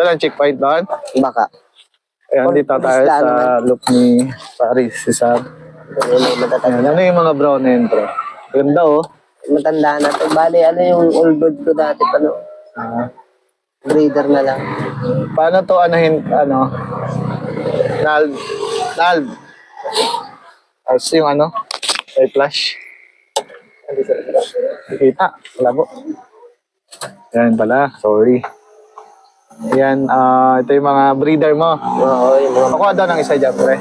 Walang checkpoint doon? Baka. Ayan, dito tayo sa loop ni Paris, si Sam. Ayan, ano yung mga brown na yun, bro? Ganda, oh. Matanda na to. Bali, ano yung old bird ko dati pa, no? Breeder na lang. Paano to, ano? Nalb. Tapos yung ano? May flash. Kita. Wala po. Ayan pala. Sorry. Ayan, ito yung mga breeder mo. Oo, yung mga... Nakuha daw ng isa dyan, pre.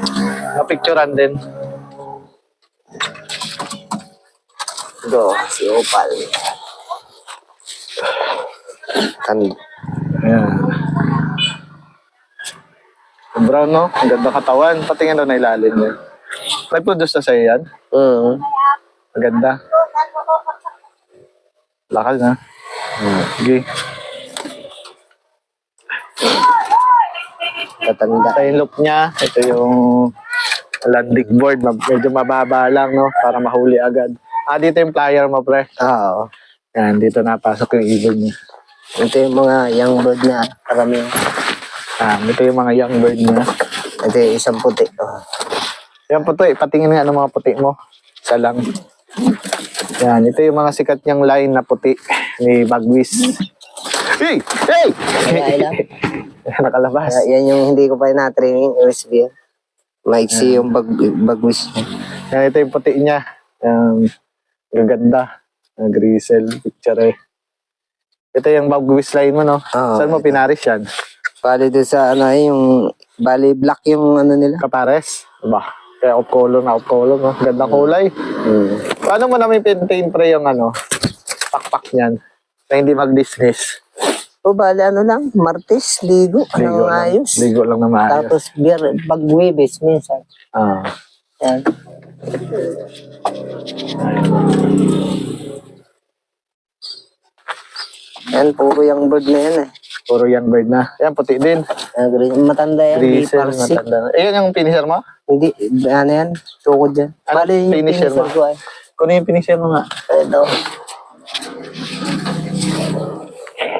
Na-picturean din. Go, si Opal. Ayan. Brown, no? Ang ganda katawan. Patingin doon na ilalim niya. Nag-produce na sa'yo yan? Ang ganda. Lakal na. Sige. Tatanda. Ito yung loop niya. Ito yung landing board. Medyo mababa lang, no? Para mahuli agad. Dito yung flyer mo, pre. Oo. Yan, dito napasok yung ibon niya. Ito yung mga young bird na karami. Ito yung mga young bird niya. Ito yung isang puti. Yan puti. Patingin nga ng mga puti mo. Isa lang. Yan, ito yung mga sikat niyang line na puti ni Bagwis. Hey! Hey! Nakalabas. Yan yung hindi ko pa na-training, USB. Maiksi yung Bagwis. Yan, ito yung puti niya. Yan, gaganda. Grisel, picture eh. Ito yung Bagwis line mo, no? Saan mo pinaris yan? Bali doon sa ano yung bali black yung ano nila. Kapares? Ba? Kaya off-color na off-color, no? Gandang kulay. Paano mo namin pintain pre yung ano? Pakpak niyan. Na hindi mag-dismiss. O bali ano lang, Martes, ligo. Ano ayos. Ligo lang na maayos. Tapos pag-Webes minsan. Yan. Yan, puro yung bird na yan eh. Puro young bird na. Yan, puti din. Matanda yan. Grisel, matanda. Yan yung finisher mo? Hindi, ano yan? Tukod yan. Ano Bali yung finisher mo? ko ay. Kung yung finisher mo nga? Ito.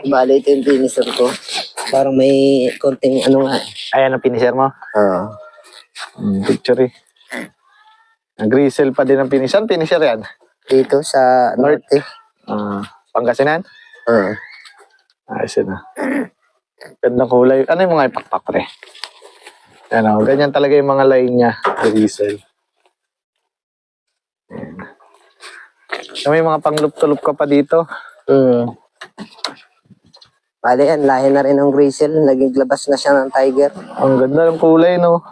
Bali ito yung finisher ko. Parang may konting ano nga. Ayan ang finisher mo? Oo. Picture eh. Grisel pa din ang finisher. Finisher yan? Dito sa norte. Pangasinan? Oo. Ayos yun ah. Gandang kulay. Ano yung mga ipakpak pre? Ano, ganyan talaga yung mga line niya. Grisel. May mga panglup-tulup ka pa dito. Bali yan, lahi na rin ng Grisel. Naglabas na siya ng tiger. Ang ganda ng kulay, no?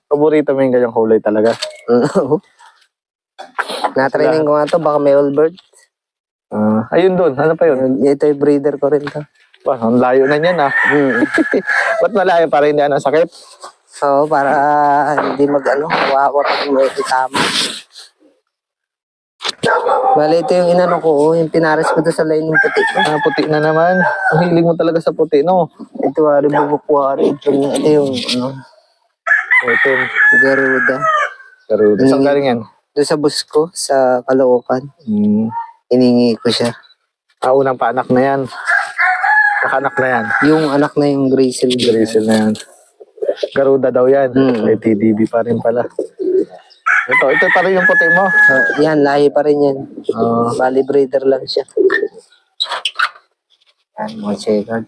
Paborito mo yung ganyang kulay talaga. Na-training ko nga to, baka may old bird. Ayun doon, ano pa yun? Ito yung breeder ko rin to. Ang layo na niyan ah. Ba't malayo para hindi ano sakit? Oo, para hindi mag-ano, wawa pag may itama. Bali, ito yung inano ko, yung pinares ko doon sa line ng puti. Puti na naman. Ang hiling mo talaga sa puti, no? Ito, bubukwari. Ito yung, ano, Ito. Garuda. Garuda. Saan galing yan? Doon sa bus ko, sa Caloocan. Iningi ko siya. Unang paanak na yan. Nakaanak na yan. Yung anak na yung Grisel. Grisel na yan. Garuda daw yan. May TDB pa rin pala. Ito pa rin yung puti mo. Yan, lahi pa rin yan. Bali breeder lang siya. Yan, mga checkered.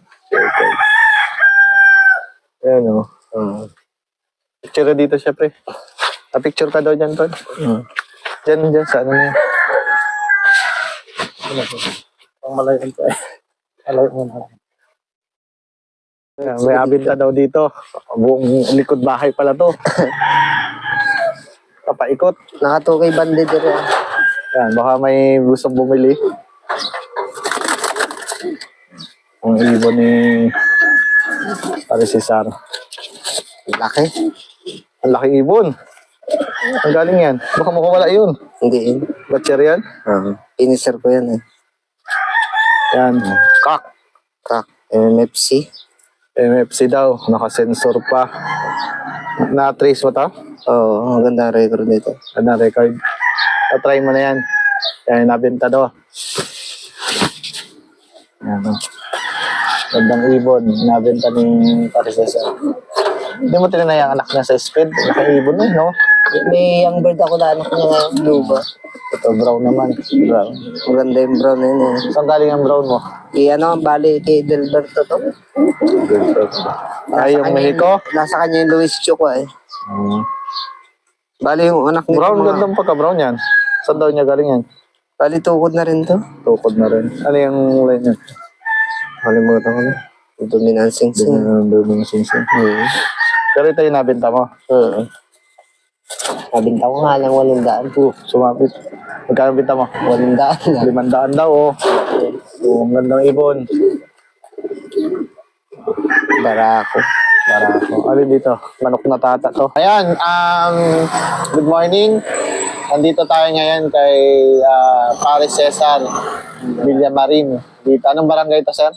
Ayan o. Picture dito siya, pre. Picture ka daw dyan, Tol. Dyan, sa ano niya. Ang malayo ko eh. Malayo mo na. May abinta daw dito. Buong likod bahay pala to. Papaikot. Nakatukay bande dito. Yan, baka may gustong bumili. Ang ibon ni Paris Cesar. Laki. Ang laking ibon. Ang galing yan. Baka makawala yun. Hindi. Batcher yan? Finisher ko yan eh. Yan. Kak. MFC. MFC daw. Naka-sensor pa. Na-trace mo to? Oo, maganda record nito. Ano record? Try mo na yan. Yan, nabenta daw. Yan. Gandang ibon. Nabenta ni Parisesa. Hindi mo tinanay ang anak niya sa speed. Naka-ibon na, no? May young bird ako na anak niya ngayon, blue ba? Ito, brown naman. Brown. Maganda yung brown na yun eh. Saan galing ang brown mo? Bali, kay Delberto to. Ay, yung Mexico? Nasa kanya yung Luis Choco eh. Hmm. Bali, yung anak nito Brown, gandang pagka-brown yan. Saan daw niya galing yan? Bali, tukod na rin to. Tukod na rin. Ano yung line yan? Kalimutan ko na. Ito minansing-sing. Doon sinsing. Pero ito yung nabenta mo. Nabinta ko nga lang 800. Sumapit. Magkano binta mo? 800 na. 500 daw, oh. Ang gandang ibon. Barako. Barako. Alin dito? Manok na tata to. Ayan, good morning. Nandito tayo ngayon kay Paris Cesar Villamarin. Dito. Anong barangay to, sir?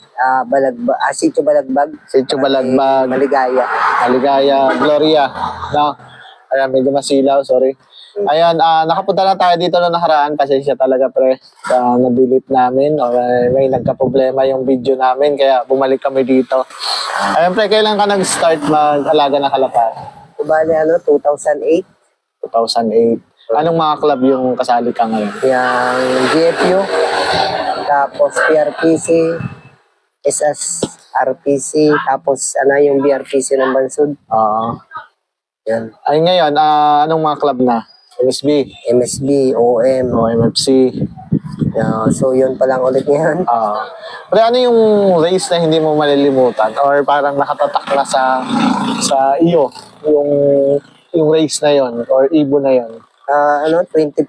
Balagbag. Sitio Balagbag. Sitio Balagbag. Maligaya. Maligaya, Gloria. No? Ayan, medyo masilaw, sorry. Ayan, nakapunta na tayo dito na nakaraan kasi siya talaga pre. Na-delete namin o may nagka-problema yung video namin kaya bumalik kami dito. Ayan pre, kailan ka nag-start mag-alaga ng kalapate? Bali, 2008. 2008. Anong mga club yung kasali ka ngayon? Yung GFU. Tapos PRPC. SSRPC. Tapos yung BRPC ng Bansud. Yan. Ay ngayon, anong mga club na? MSB? MSB, OM. O MFC? So, yun pa lang ulit yan. Pero ano yung race na hindi mo malilimutan? Or parang nakatatak na sa iyo? Yung race na yon or ibon na yon? 2014,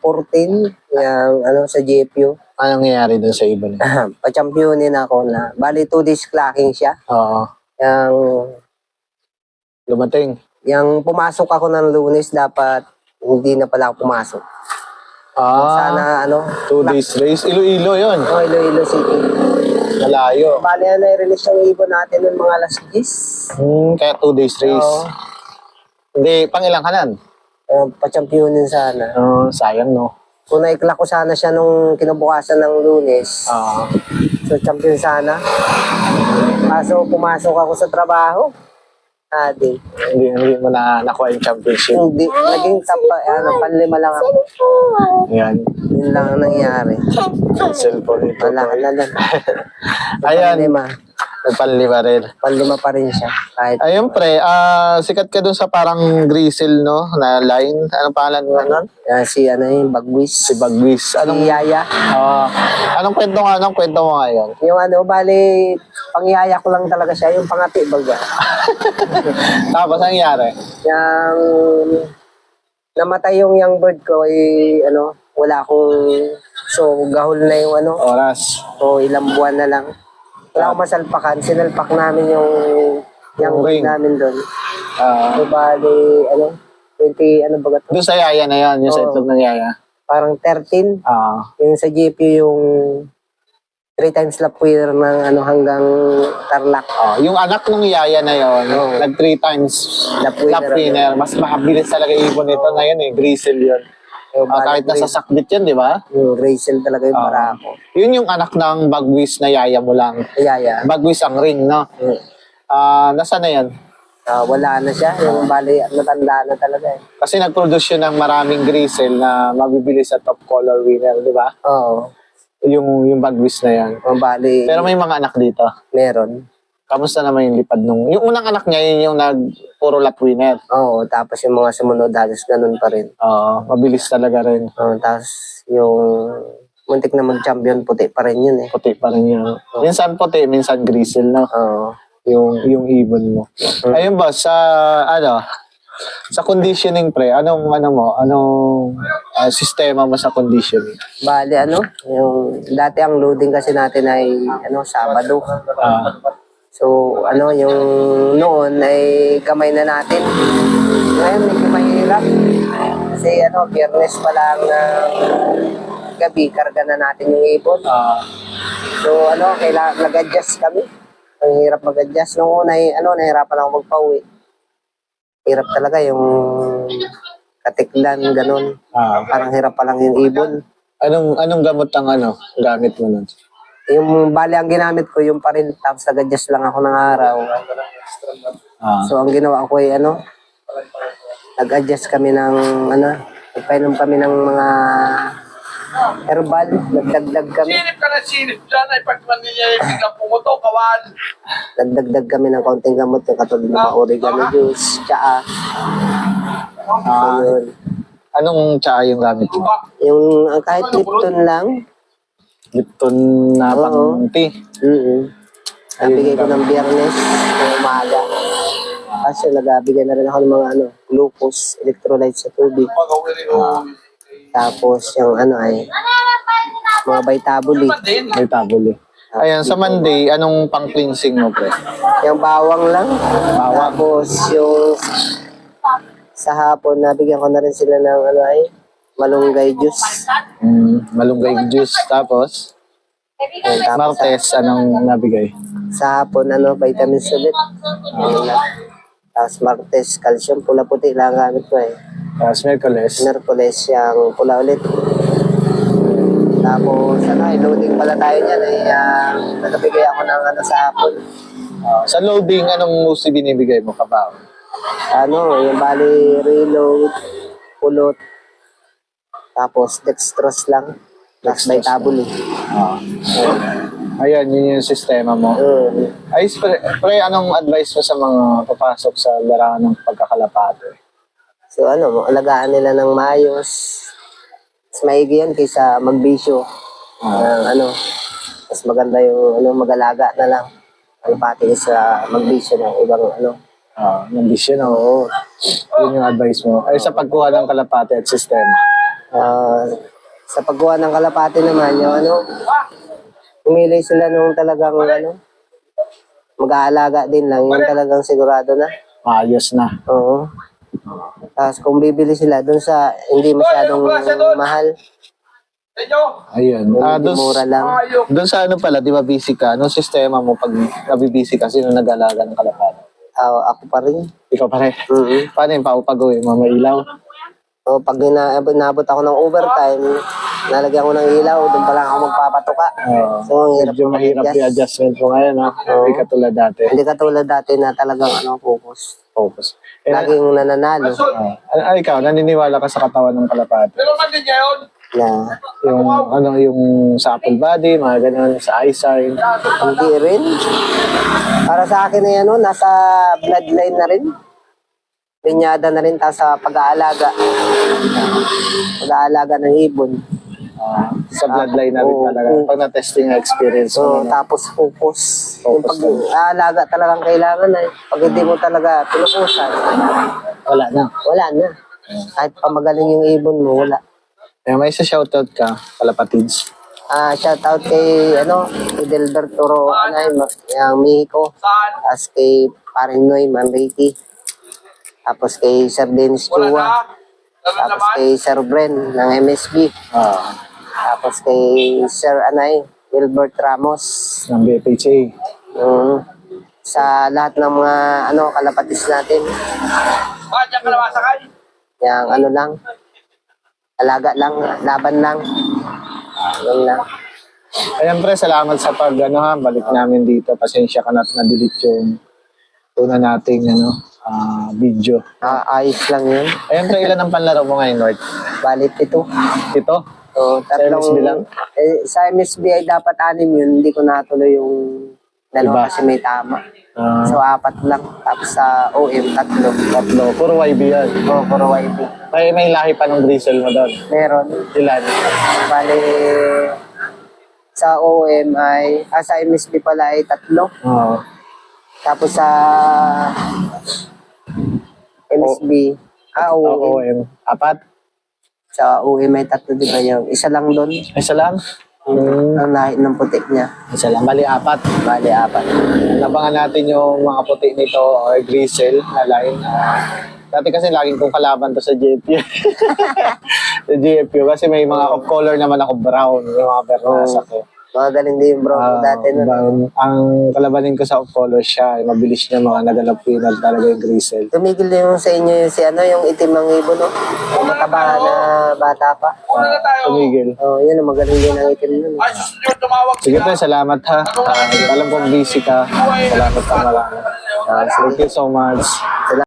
sa GFU. Anong nangyayari dun sa ibon? Pa-championin ako na. Bali, 2 days clacking siya. Oo. Dumating. Yung pumasok ako ng Lunes, dapat hindi na pala ako pumasok. Sana 2 days race. Iloilo yun. Iloilo City. Malayo. Bali, na-release yung ibon natin ng mga alas 10. Kaya 2 days race. Hindi, pangilang kanan? Pa-championin sana. Sayang, no? Kung naikla ko sana siya nung kinabukasan ng Lunes. So, champion sana. Kaso, pumasok ako sa trabaho. Hindi mo na nakuha yung championship. Hindi. Naging panlima lang ako. Yan. Yun lang ang nangyari. Cellphone ito. Wala. Ayan. Panlima. Nagpanlima rin. Panlima pa rin siya. Kahit Ayun pre, sikat ka dun sa parang Grizzle, no? Na line. Anong pangalan mo nun? si yung Bagwis. Si Bagwis. Si Yaya. Anong kwento mo ngayon? Yung bali, pangyaya ko lang talaga siya. Yung pangati baga. Tapos, anong nangyari? Yung namatay yung young bird ko, wala akong, so gahol na yung Oras. so ilang buwan na lang. Wala akong masalpakan, sinalpak namin yung young bird ring. namin doon. So bali, 20, baga to? Doon sa Yaya na yan, yung sa itlog ng Yaya. Parang 13. Yung sa GP yung 3 times lap winner ng hanggang Tarlac. Yung anak ng Yaya na yon, nag 3 times lap winner. Mas mabilis talaga ibon nito na yun Grizzle yun. Kahit nasa sakbit yun, di ba? Yung Grizzle talaga yung barako. Yun yung anak ng Bagwis na Yaya mo lang. Yaya. Bagwis ang ring, no? Nasaan na yan? Wala na siya. Yung bali, natanda na talaga Kasi nag-produce yun ng maraming Grizzle na mabibilis sa top color winner, di ba? Oo. Yung Bagwis na yan. Bali, Pero may mga anak dito. meron. Kamusta naman yung lipad nung... Yung unang anak niya, yun yung puro lap winner. Oo, tapos yung mga sumunod, halos ganun pa rin. Mabilis talaga rin. Tapos yung muntik na mag-champion, puti pa rin yun Puti pa rin yun. Minsan puti, minsan Grizzle, no? Yung ibon mo. Ayun ba, sa conditioning pre, anong sistema mo sa conditioning? Bali, yung dati ang loading kasi natin ay, Sabado. So, yung noon ay kamay na natin. Ngayon, medyo mahirap. Kasi, Biyernes pa lang gabi, karga na natin yung ibon. So, kailangan nag-adjust kami. Ang hirap mag-adjust. Noong una, nahirapan ako magpa-uwi. Hirap talaga yung katiklan, ganun. Parang hirap pa lang yung ibon. Anong gamot ang gamit mo nun? Yung bali ang ginamit ko, yung pa rin, tapos nag-adjust lang ako ng araw. So, ang ginawa ko ay nag-adjust kami ng, nagpainom kami ng mga herbal, nagdagdag kami. Sinip ka na sinip dyan ay pag man niya yung biglang pumuto, kawan. Nagdagdag kami ng kaunting gamot, yung katulad ng mga oregano juice, tsaa. So, yun. Anong tsaa yung gamit mo? Yung kahit Lipton lang, Lipton na pang tea. nabigay ko ng Biyernes ng umaga. Kasi nagabigay na rin ako ng mga glucose, electrolytes sa tubig. Tapos yung mga Vitabuli. May tabuli. Ayan, sa Monday, anong pang-cleansing mo, pre? Yung bawang lang. Bawang. Tapos yung sa hapon, nabigyan ko na rin sila ng malunggay juice. Malunggay juice. Tapos, Tapos Martes, anong nabigay? sa hapon, vitamins ulit. Yun lang. Tapos Martes, calcium, pula-puti lang ang gamit ko Tapos, Merkules. Merkules, yung pula ulit. Tapos, loading pala tayo niyan. Nagabigay ako ng sa hapon. Sa loading, anong mostly binibigay mo kabaw? Yung bali, reload, pulot. Tapos, dextrose lang. Tapos, Vitabuli. Ayan, yun yung sistema mo. Ay, pre, anong advice mo sa mga papasok sa larangan ng pagkakalapate? So, alagaan nila ng maayos. Mas maigi yan kaysa magbisyo. Mas maganda yung mag-alaga na lang. Pati sa magbisyo ng ibang Ng vision, oo. Yun yung advice mo. Ay, sa pagkuha ng kalapate at sistema. Sa paggawa ng kalapati naman, yung umili sila nung talagang mag-aalaga din lang. Yung talagang sigurado na. Ayos na. Oo. Tapos kung bibili sila dun sa hindi masyadong mahal, Ayun. medyo mura lang. Doon sa pala, di ba busy ka? Anong sistema mo pag nabibisi ka? Sino nag-alaga ng kalapate? Ako pa rin. Ikaw pa rin. Paano yung paupagawin mo? May ilaw? O pag inabot ako ng overtime, nalagyan ko ng ilaw, doon pa lang ako magpapatuka. So, ang hirap Medyo mahirap yung adjustment mo ngayon, ha? Hindi katulad dati. Hindi katulad dati na talagang focus. Focus. Laging nananalo. Ikaw, naniniwala ka sa katawan ng kalapate? Pero man din yun. Na Yung sa upper body, mga ganun, sa eyesight. hindi rin. Para sa akin ay nasa bloodline na rin. Linyada na rin sa pag-aalaga. Pag-aalaga ng ibon. Sa bloodline na rin talaga. Pag na-testing na experience mo. So, tapos focus. Yung pag-aalaga talagang kailangan pag hindi mo talaga pinukusan, Wala na. wala na. Kahit pa magaling yung ibon mo, wala. May isa shoutout ka, kalapatids. Shout out kay Delberto yung Mexico. Tapos kay Paring Noy Manrique. Tapos kay Sir Dennis Wala Chua. na. Tapos kay Sir Bren ng MSB. Tapos kay Sir Wilbert Ramos. Ng BFHA. Sa lahat ng mga kalapatis natin. Diyan ka naman sakay. Yung lang. Alaga lang. Laban lang. Yun lang. Ayan pre, salamat sa balik namin dito. Pasensya ka na na-delete yung una nating video. Ayos lang yun. Ayan pre, ilan ang panlaro mo ngayon, Lord? Balit ito. Ito? So, tatlong, Sa MSB lang? Sa MSB ay dapat 6 yun. Hindi ko natuloy yung dalawa Iba. kasi may tama. So, 4 lang. Tapos sa OM, 3. Tatlo. Puro YB yan. Puro YB. May lahi pa ng bristle mo doon. Meron. Ilan? Bali, sa OM ay, sa MSB pala ay 3. Oo. Tapos sa MSB, OM. Apat? Sa OM ay 3, di ba yung isa lang doon? Isa lang? Ang lahi ng puti niya. Isa lang. Bali, apat. Bali, 4. Nabangan natin yung mga puti nito or gristle na line. Dati kasi laging kong kalaban to sa GFU. Sa GFU kasi may mga off color naman ako brown, yung mga bernasa ko. Magaling din yung Bronco dati nun. Ang kalabanin ko sa off-color siya, mabilis niya mga naganap pinag talaga yung Grisel. Tumigil din yung sa inyo yung si ano, yung itim ng ibon, no? Yung mataba na bata pa. Una na tayo. Tumigil. Oh, yun, magaling din ang itim nun. Ay, susunod tumawag Sige sila. pre, salamat ha. Alam kong busy ka. Salamat ka marami. Thank you so much.